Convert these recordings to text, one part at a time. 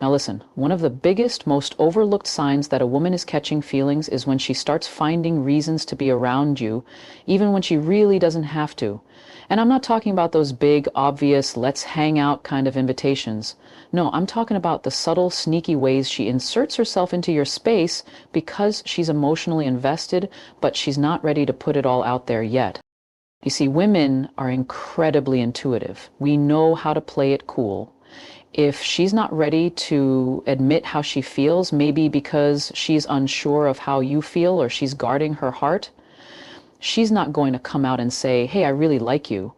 Now listen, one of the biggest, most overlooked signs that a woman is catching feelings is when she starts finding reasons to be around you, even when she really doesn't have to. And I'm not talking about those big, obvious, let's hang out kind of invitations. No, I'm talking about the subtle, sneaky ways she inserts herself into your space because she's emotionally invested, but she's not ready to put it all out there yet. You see, women are incredibly intuitive. We know how to play it cool. If she's not ready to admit how she feels, maybe because she's unsure of how you feel or she's guarding her heart, she's not going to come out and say, hey, I really like you.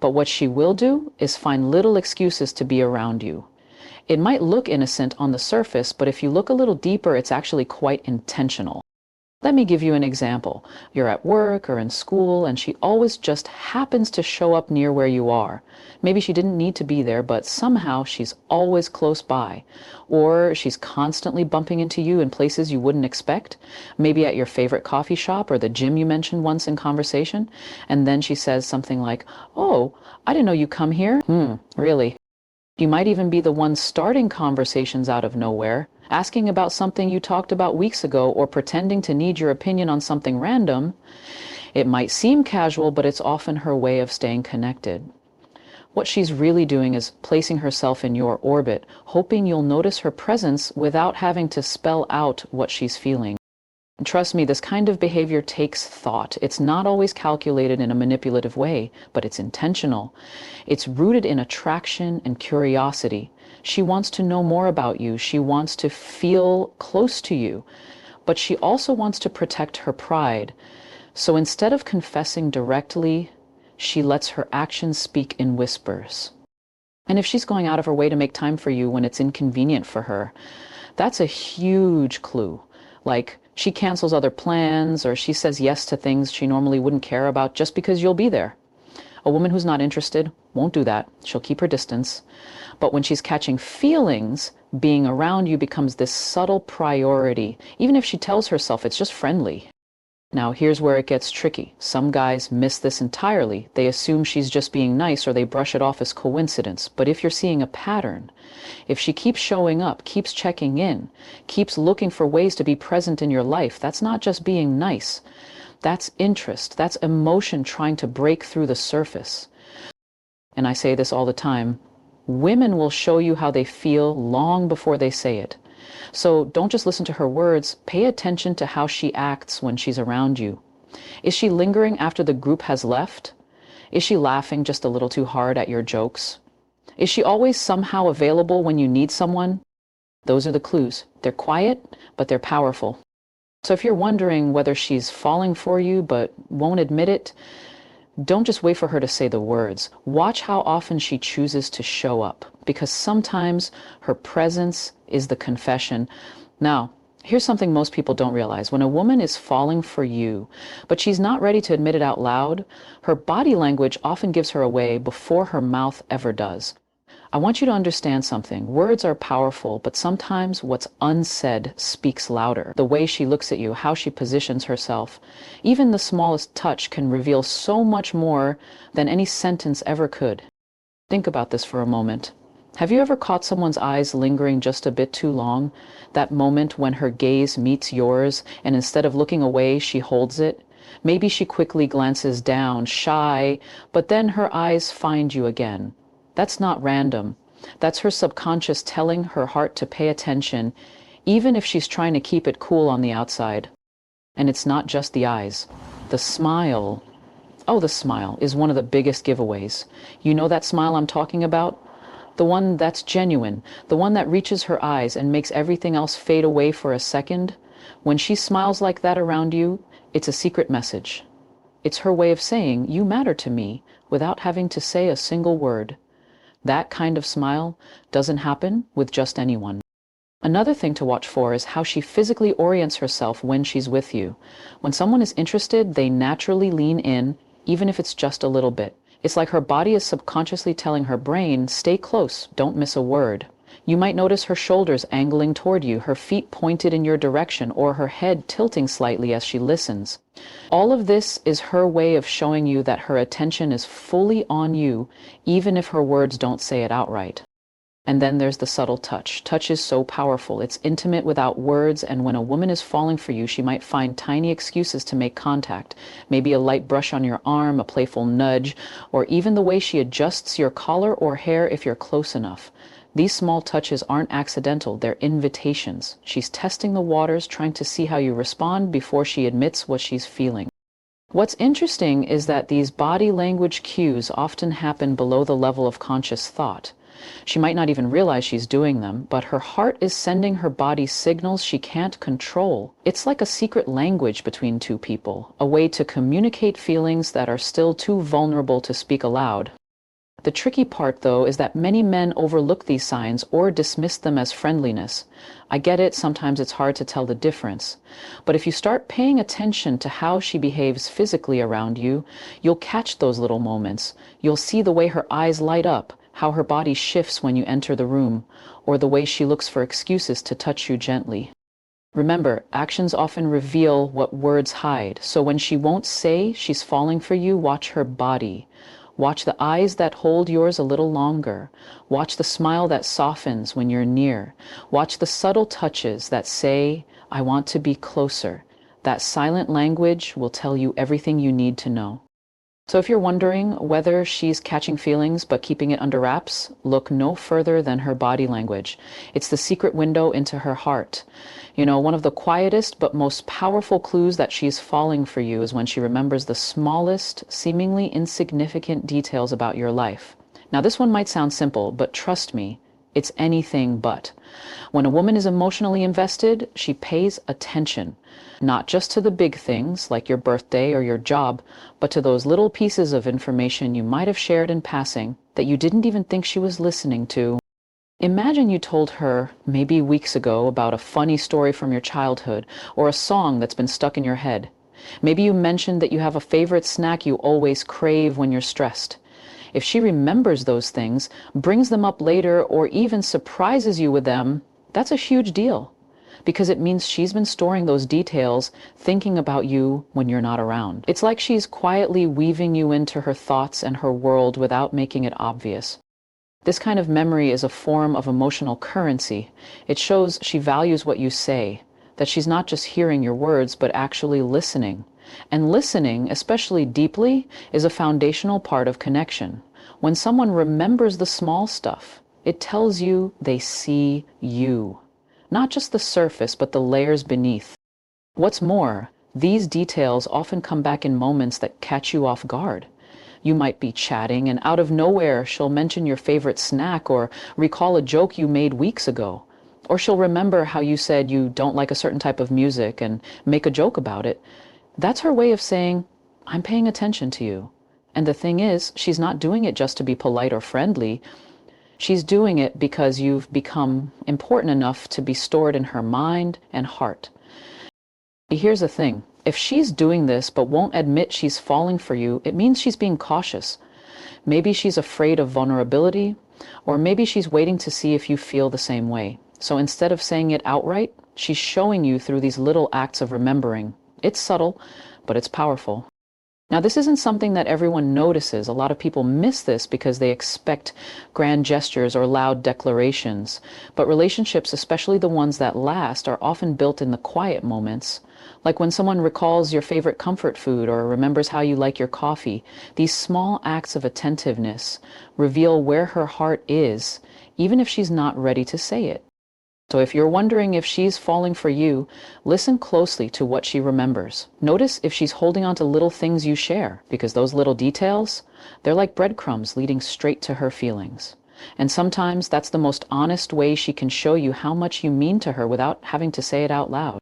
But what she will do is find little excuses to be around you. It might look innocent on the surface, but if you look a little deeper, it's actually quite intentional. Let me give you an example. You're at work or in school, and she always just happens to show up near where you are. Maybe she didn't need to be there, but somehow she's always close by. Or she's constantly bumping into you in places you wouldn't expect, maybe at your favorite coffee shop or the gym you mentioned once in conversation. And then she says something like, oh, I didn't know you come here. Really? You might even be the one starting conversations out of nowhere, asking about something you talked about weeks ago or pretending to need your opinion on something random. It might seem casual, but it's often her way of staying connected. What she's really doing is placing herself in your orbit, hoping you'll notice her presence without having to spell out what she's feeling. And trust me, this kind of behavior takes thought. It's not always calculated in a manipulative way, but it's intentional. It's rooted in attraction and curiosity. She wants to know more about you. She wants to feel close to you, but she also wants to protect her pride. So instead of confessing directly, she lets her actions speak in whispers. And if she's going out of her way to make time for you when it's inconvenient for her, that's a huge clue. Like, she cancels other plans, or she says yes to things she normally wouldn't care about just because you'll be there. A woman who's not interested won't do that. She'll keep her distance. But when she's catching feelings, being around you becomes this subtle priority, even if she tells herself it's just friendly. Now, here's where it gets tricky. Some guys miss this entirely. They assume she's just being nice, or they brush it off as coincidence. But if you're seeing a pattern, if she keeps showing up, keeps checking in, keeps looking for ways to be present in your life, that's not just being nice. That's interest. That's emotion trying to break through the surface. And I say this all the time. Women will show you how they feel long before they say it. So don't just listen to her words, pay attention to how she acts when she's around you. Is she lingering after the group has left? Is she laughing just a little too hard at your jokes? Is she always somehow available when you need someone? Those are the clues. They're quiet, but they're powerful. So if you're wondering whether she's falling for you but won't admit it, don't just wait for her to say the words. Watch how often she chooses to show up, because sometimes her presence is the confession. Now, here's something most people don't realize. When a woman is falling for you, but she's not ready to admit it out loud, her body language often gives her away before her mouth ever does. I want you to understand something. Words are powerful, but sometimes what's unsaid speaks louder. The way she looks at you, how she positions herself, even the smallest touch can reveal so much more than any sentence ever could. Think about this for a moment. Have you ever caught someone's eyes lingering just a bit too long? That moment when her gaze meets yours, and instead of looking away, she holds it? Maybe she quickly glances down, shy, but then her eyes find you again. That's not random. That's her subconscious telling her heart to pay attention, even if she's trying to keep it cool on the outside. And it's not just the eyes. The smile. Oh, the smile is one of the biggest giveaways. You know that smile I'm talking about? The one that's genuine, the one that reaches her eyes and makes everything else fade away for a second. When she smiles like that around you, it's a secret message. It's her way of saying, you matter to me, without having to say a single word. That kind of smile doesn't happen with just anyone. Another thing to watch for is how she physically orients herself when she's with you. When someone is interested, they naturally lean in, even if it's just a little bit. It's like her body is subconsciously telling her brain, stay close, don't miss a word. You might notice her shoulders angling toward you, her feet pointed in your direction, or her head tilting slightly as she listens. All of this is her way of showing you that her attention is fully on you, even if her words don't say it outright. And then there's the subtle touch. Touch is so powerful. It's intimate without words, and when a woman is falling for you, she might find tiny excuses to make contact. Maybe a light brush on your arm, a playful nudge, or even the way she adjusts your collar or hair if you're close enough. These small touches aren't accidental, they're invitations. She's testing the waters, trying to see how you respond before she admits what she's feeling. What's interesting is that these body language cues often happen below the level of conscious thought. She might not even realize she's doing them, but her heart is sending her body signals she can't control. It's like a secret language between two people, a way to communicate feelings that are still too vulnerable to speak aloud. The tricky part, though, is that many men overlook these signs or dismiss them as friendliness. I get it, sometimes it's hard to tell the difference. But if you start paying attention to how she behaves physically around you, you'll catch those little moments. You'll see the way her eyes light up, how her body shifts when you enter the room, or the way she looks for excuses to touch you gently. Remember, actions often reveal what words hide, so when she won't say she's falling for you, watch her body. Watch the eyes that hold yours a little longer. Watch the smile that softens when you're near. Watch the subtle touches that say, I want to be closer. That silent language will tell you everything you need to know. So if you're wondering whether she's catching feelings but keeping it under wraps, look no further than her body language. It's the secret window into her heart. You know, one of the quietest but most powerful clues that she's falling for you is when she remembers the smallest, seemingly insignificant details about your life. Now, this one might sound simple, but trust me, it's anything but. When a woman is emotionally invested, she pays attention, not just to the big things like your birthday or your job, but to those little pieces of information you might have shared in passing that you didn't even think she was listening to. Imagine you told her maybe weeks ago about a funny story from your childhood or a song that's been stuck in your head. Maybe you mentioned that you have a favorite snack you always crave when you're stressed. If she remembers those things, brings them up later, or even surprises you with them, that's a huge deal, because it means she's been storing those details, thinking about you when you're not around. It's like she's quietly weaving you into her thoughts and her world without making it obvious. This kind of memory is a form of emotional currency. It shows she values what you say, that she's not just hearing your words, but actually listening. And listening, especially deeply, is a foundational part of connection. When someone remembers the small stuff, it tells you they see you. Not just the surface, but the layers beneath. What's more, these details often come back in moments that catch you off guard. You might be chatting, and out of nowhere, she'll mention your favorite snack or recall a joke you made weeks ago. Or she'll remember how you said you don't like a certain type of music and make a joke about it. That's her way of saying, I'm paying attention to you. And the thing is, she's not doing it just to be polite or friendly. She's doing it because you've become important enough to be stored in her mind and heart. Here's the thing. If she's doing this but won't admit she's falling for you, it means she's being cautious. Maybe she's afraid of vulnerability, or maybe she's waiting to see if you feel the same way. So instead of saying it outright, she's showing you through these little acts of remembering. It's subtle, but it's powerful. Now, this isn't something that everyone notices. A lot of people miss this because they expect grand gestures or loud declarations. But relationships, especially the ones that last, are often built in the quiet moments. Like when someone recalls your favorite comfort food or remembers how you like your coffee. These small acts of attentiveness reveal where her heart is, even if she's not ready to say it. So if you're wondering if she's falling for you, listen closely to what she remembers. Notice if she's holding on to little things you share, because those little details, they're like breadcrumbs leading straight to her feelings. And sometimes that's the most honest way she can show you how much you mean to her without having to say it out loud.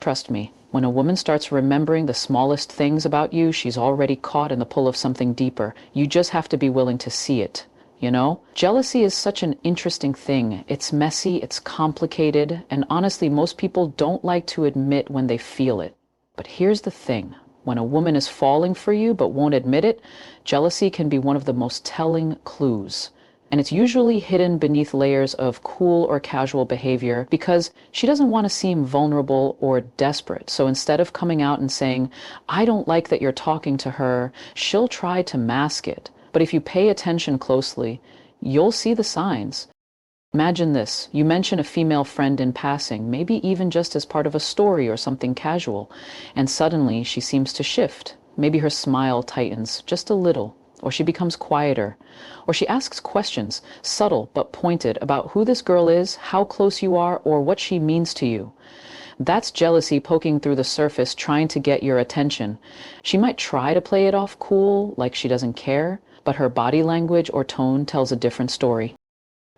Trust me, when a woman starts remembering the smallest things about you, she's already caught in the pull of something deeper. You just have to be willing to see it. You know, jealousy is such an interesting thing. It's messy, it's complicated, and honestly, most people don't like to admit when they feel it. But here's the thing. When a woman is falling for you but won't admit it, jealousy can be one of the most telling clues. And it's usually hidden beneath layers of cool or casual behavior because she doesn't want to seem vulnerable or desperate. So instead of coming out and saying, I don't like that you're talking to her, she'll try to mask it. But if you pay attention closely, you'll see the signs. Imagine this. You mention a female friend in passing, maybe even just as part of a story or something casual, and suddenly she seems to shift. Maybe her smile tightens just a little, or she becomes quieter, or she asks questions, subtle but pointed, about who this girl is, how close you are, or what she means to you. That's jealousy poking through the surface, trying to get your attention. She might try to play it off cool, like she doesn't care, but her body language or tone tells a different story.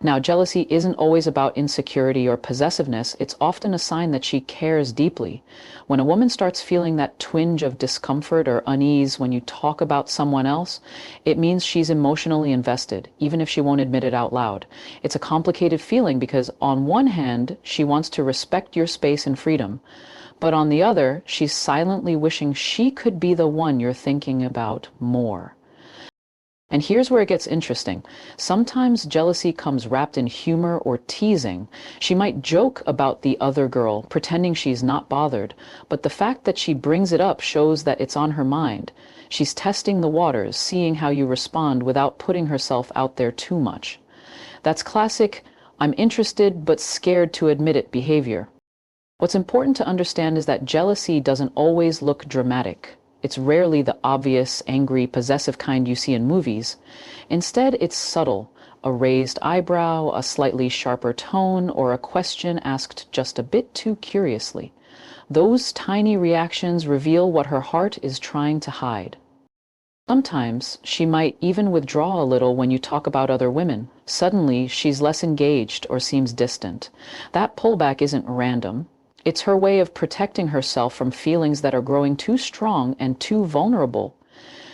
Now, jealousy isn't always about insecurity or possessiveness. It's often a sign that she cares deeply. When a woman starts feeling that twinge of discomfort or unease when you talk about someone else, it means she's emotionally invested, even if she won't admit it out loud. It's a complicated feeling because, on one hand, she wants to respect your space and freedom, but on the other, she's silently wishing she could be the one you're thinking about more. And here's where it gets interesting. Sometimes jealousy comes wrapped in humor or teasing. She might joke about the other girl, pretending she's not bothered, but the fact that she brings it up shows that it's on her mind. She's testing the waters, seeing how you respond without putting herself out there too much. That's classic, I'm interested but scared to admit it behavior. What's important to understand is that jealousy doesn't always look dramatic. It's rarely the obvious, angry, possessive kind you see in movies. Instead, it's subtle, a raised eyebrow, a slightly sharper tone, or a question asked just a bit too curiously. Those tiny reactions reveal what her heart is trying to hide. Sometimes she might even withdraw a little when you talk about other women. Suddenly, she's less engaged or seems distant. That pullback isn't random. It's her way of protecting herself from feelings that are growing too strong and too vulnerable.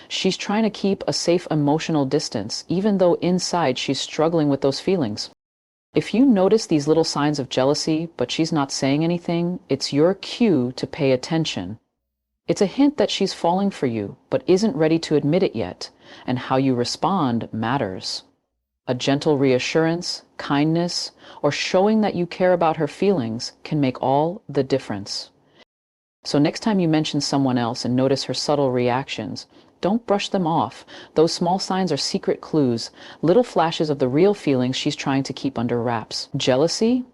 She's trying to keep a safe emotional distance, even though inside she's struggling with those feelings. If you notice these little signs of jealousy, but she's not saying anything, it's your cue to pay attention. It's a hint that she's falling for you, but isn't ready to admit it yet, and how you respond matters. A gentle reassurance, kindness, or showing that you care about her feelings can make all the difference. So next time you mention someone else and notice her subtle reactions, don't brush them off. Those small signs are secret clues, little flashes of the real feelings she's trying to keep under wraps. Jealousy,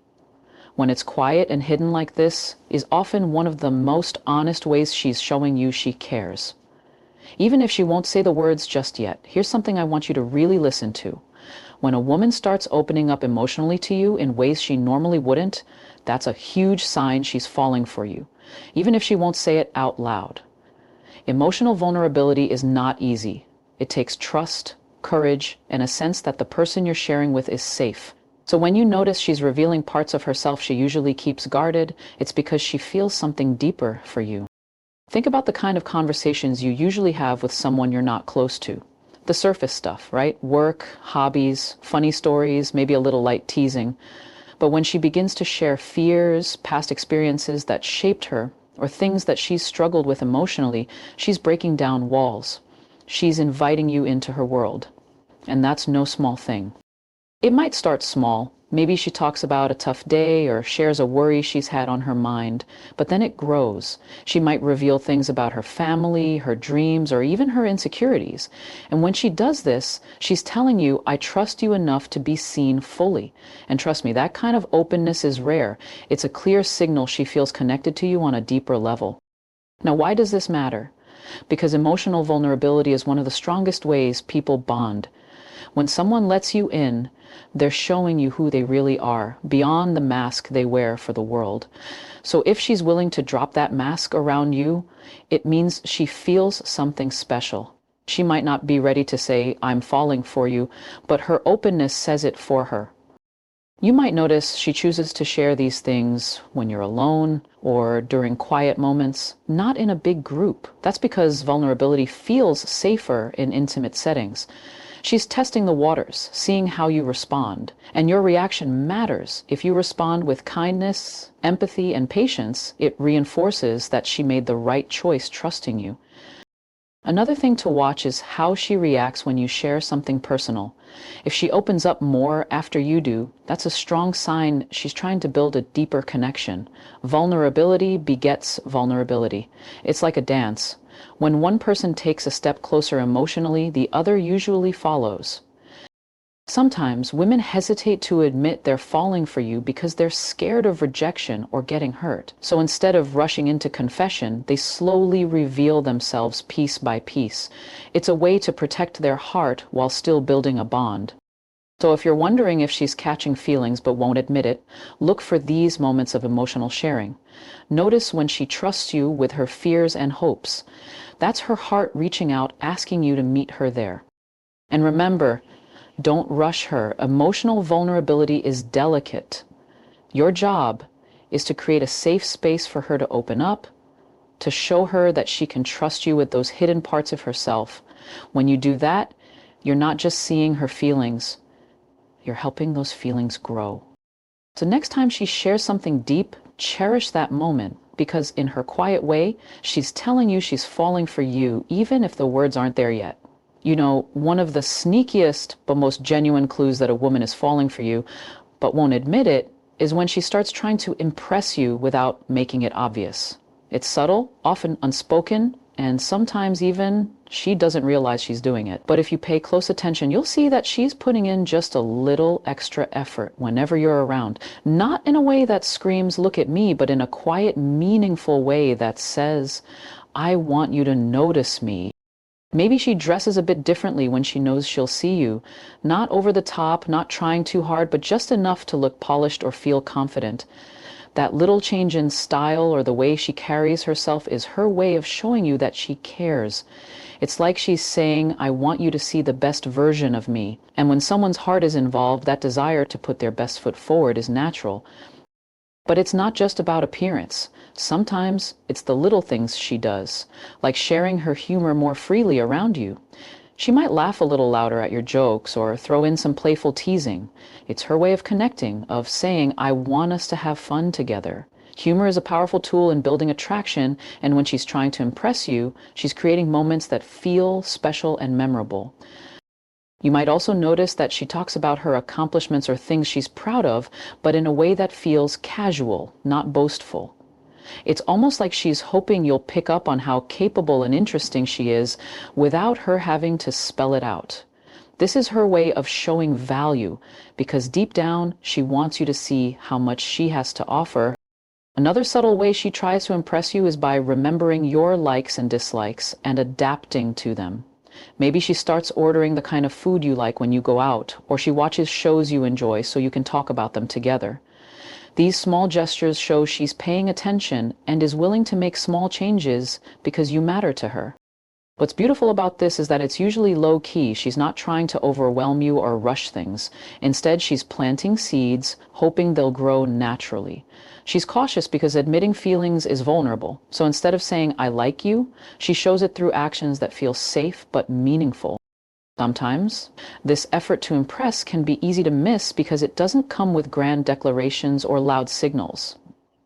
when it's quiet and hidden like this, is often one of the most honest ways she's showing you she cares. Even if she won't say the words just yet, here's something I want you to really listen to. When a woman starts opening up emotionally to you in ways she normally wouldn't, that's a huge sign she's falling for you, even if she won't say it out loud. Emotional vulnerability is not easy. It takes trust, courage, and a sense that the person you're sharing with is safe. So when you notice she's revealing parts of herself she usually keeps guarded, it's because she feels something deeper for you. Think about the kind of conversations you usually have with someone you're not close to. The surface stuff, right? Work, hobbies, funny stories, maybe a little light teasing. But when she begins to share fears, past experiences that shaped her, or things that she's struggled with emotionally, she's breaking down walls. She's inviting you into her world. And that's no small thing. It might start small. Maybe she talks about a tough day or shares a worry she's had on her mind, but then it grows. She might reveal things about her family, her dreams, or even her insecurities. And when she does this, she's telling you, I trust you enough to be seen fully. And trust me, that kind of openness is rare. It's a clear signal she feels connected to you on a deeper level. Now, why does this matter? Because emotional vulnerability is one of the strongest ways people bond. When someone lets you in, they're showing you who they really are, beyond the mask they wear for the world. So if she's willing to drop that mask around you, it means she feels something special. She might not be ready to say, I'm falling for you, but her openness says it for her. You might notice she chooses to share these things when you're alone or during quiet moments, not in a big group. That's because vulnerability feels safer in intimate settings. She's testing the waters, seeing how you respond. And your reaction matters. If you respond with kindness, empathy, and patience, it reinforces that she made the right choice trusting you. Another thing to watch is how she reacts when you share something personal. If she opens up more after you do, that's a strong sign she's trying to build a deeper connection. Vulnerability begets vulnerability. It's like a dance. When one person takes a step closer emotionally, the other usually follows. Sometimes women hesitate to admit they're falling for you because they're scared of rejection or getting hurt. So instead of rushing into confession, they slowly reveal themselves piece by piece. It's a way to protect their heart while still building a bond. So if you're wondering if she's catching feelings but won't admit it, look for these moments of emotional sharing. Notice when she trusts you with her fears and hopes. That's her heart reaching out, asking you to meet her there. And remember, don't rush her. Emotional vulnerability is delicate. Your job is to create a safe space for her to open up, to show her that she can trust you with those hidden parts of herself. When you do that, you're not just seeing her feelings, you're helping those feelings grow. So next time she shares something deep, cherish that moment, because in her quiet way, she's telling you she's falling for you, even if the words aren't there yet. You know, one of the sneakiest but most genuine clues that a woman is falling for you, but won't admit it, is when she starts trying to impress you without making it obvious. It's subtle, often unspoken, and sometimes even she doesn't realize she's doing it. But if you pay close attention, you'll see that she's putting in just a little extra effort whenever you're around. Not in a way that screams, "Look at me," but in a quiet, meaningful way that says, "I want you to notice me." Maybe she dresses a bit differently when she knows she'll see you. Not over the top, not trying too hard, but just enough to look polished or feel confident. That little change in style or the way she carries herself is her way of showing you that she cares. It's like she's saying, "I want you to see the best version of me." And when someone's heart is involved, that desire to put their best foot forward is natural. But it's not just about appearance. Sometimes it's the little things she does, like sharing her humor more freely around you. She might laugh a little louder at your jokes or throw in some playful teasing. It's her way of connecting, of saying, "I want us to have fun together." Humor is a powerful tool in building attraction, and when she's trying to impress you, she's creating moments that feel special and memorable. You might also notice that she talks about her accomplishments or things she's proud of, but in a way that feels casual, not boastful. It's almost like she's hoping you'll pick up on how capable and interesting she is without her having to spell it out. This is her way of showing value, because deep down, she wants you to see how much she has to offer. Another subtle way she tries to impress you is by remembering your likes and dislikes and adapting to them. Maybe she starts ordering the kind of food you like when you go out, or she watches shows you enjoy so you can talk about them together. These small gestures show she's paying attention and is willing to make small changes because you matter to her. What's beautiful about this is that it's usually low-key. She's not trying to overwhelm you or rush things. Instead, she's planting seeds, hoping they'll grow naturally. She's cautious because admitting feelings is vulnerable. So instead of saying, "I like you," she shows it through actions that feel safe but meaningful. Sometimes, this effort to impress can be easy to miss because it doesn't come with grand declarations or loud signals.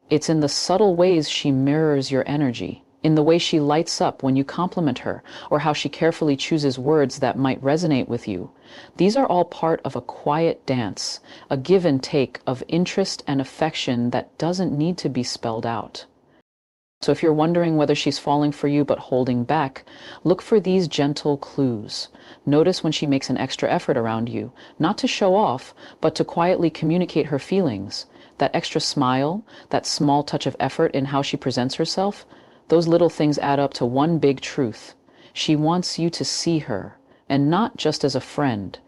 It's in the subtle ways she mirrors your energy, in the way she lights up when you compliment her, or how she carefully chooses words that might resonate with you. These are all part of a quiet dance, a give and take of interest and affection that doesn't need to be spelled out. So if you're wondering whether she's falling for you but holding back, look for these gentle clues. Notice when she makes an extra effort around you, not to show off, but to quietly communicate her feelings. That extra smile, that small touch of effort in how she presents herself, those little things add up to one big truth. She wants you to see her, and not just as a friend.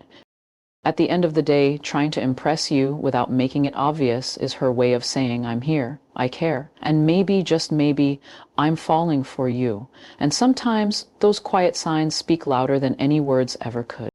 At the end of the day, trying to impress you without making it obvious is her way of saying, "I'm here, I care, and maybe, just maybe, I'm falling for you." And sometimes those quiet signs speak louder than any words ever could.